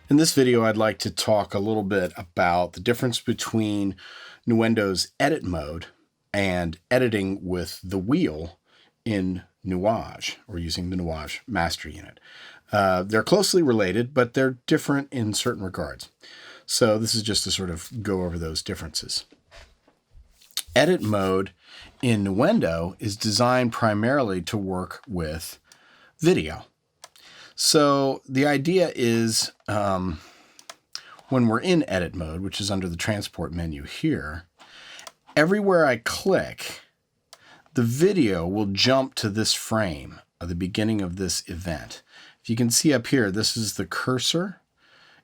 In this video, I'd like to talk a little bit about the difference between Nuendo's edit mode and editing with the wheel in NUAGE, or using the NUAGE master unit. They're closely related, but they're different in certain regards. So this is just to sort of go over those differences. Edit mode in Nuendo is designed primarily to work with video. So the idea is when we're in edit mode, which is under the transport menu here, everywhere I click, the video will jump to this frame at the beginning of this event. If you can see up here, this is the cursor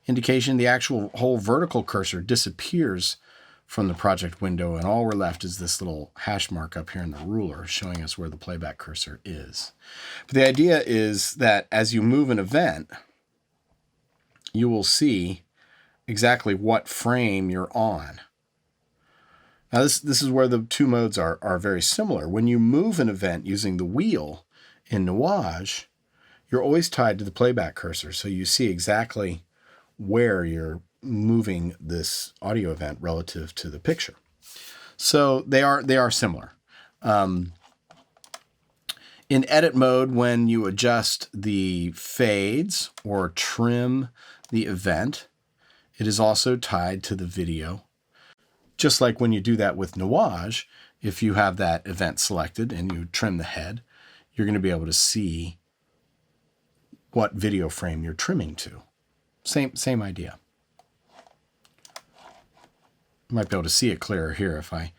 indication. The actual whole vertical cursor disappears from the project window, and all we're left is this little hash mark up here in the ruler showing us where the playback cursor is. But the idea is that as you move an event, you will see exactly what frame you're on. Now this is where the two modes are very similar. When you move an event using the wheel in NUAGE, you're always tied to the playback cursor, so you see exactly where you're moving this audio event relative to the picture. So they are similar. In edit mode, when you adjust the fades or trim the event, it is also tied to the video. Just like when you do that with NUAGE, if you have that event selected and you trim the head, you're going to be able to see what video frame you're trimming to. Same idea. You might be able to see it clearer here if I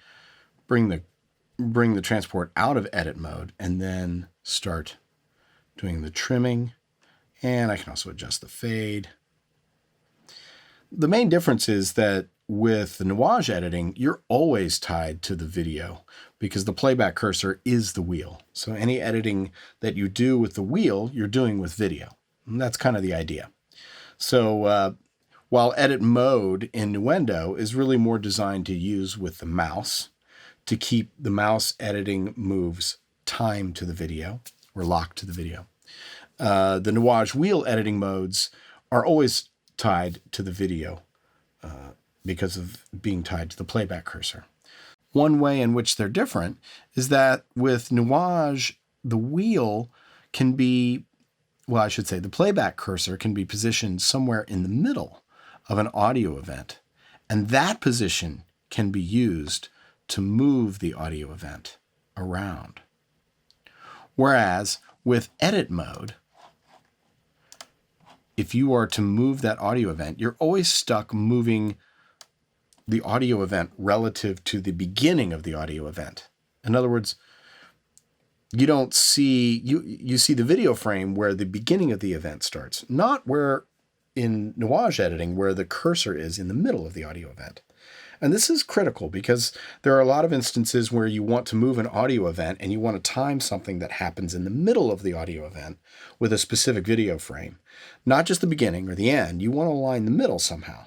bring the transport out of edit mode and then start doing the trimming. And I can also adjust the fade. The main difference is that with the NUAGE editing, you're always tied to the video because the playback cursor is the wheel. So any editing that you do with the wheel, you're doing with video. And that's kind of the idea. So while edit mode in Nuendo is really more designed to use with the mouse to keep the mouse editing moves timed to the video or locked to the video, the NUAGE wheel editing modes are always tied to the video because of being tied to the playback cursor. One way in which they're different is that with NUAGE, the wheel can be, well, I should say the playback cursor can be positioned somewhere in the middle of an audio event, and that position can be used to move the audio event around. Whereas with edit mode, if you are to move that audio event, you're always stuck moving the audio event relative to the beginning of the audio event. In other words, you don't see, you see the video frame where the beginning of the event starts, not where in NUAGE editing where the cursor is in the middle of the audio event. And this is critical because there are a lot of instances where you want to move an audio event and you want to time something that happens in the middle of the audio event with a specific video frame. Not just the beginning or the end, you want to align the middle somehow.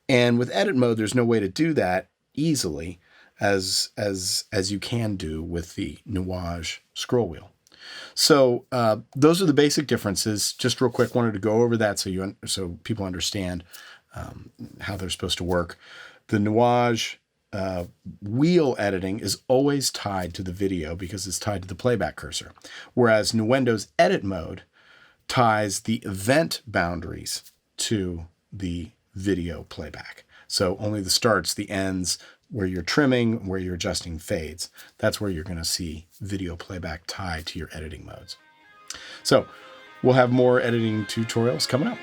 And with edit mode, there's no way to do that easily as you can do with the NUAGE scroll wheel. So those are the basic differences. Just real quick, wanted to go over that so people understand how they're supposed to work. The NUAGE wheel editing is always tied to the video because it's tied to the playback cursor, whereas Nuendo's edit mode ties the event boundaries to the video playback. So only the starts, the ends, where you're trimming, where you're adjusting fades, that's where you're going to see video playback tied to your editing modes. So we'll have more editing tutorials coming up.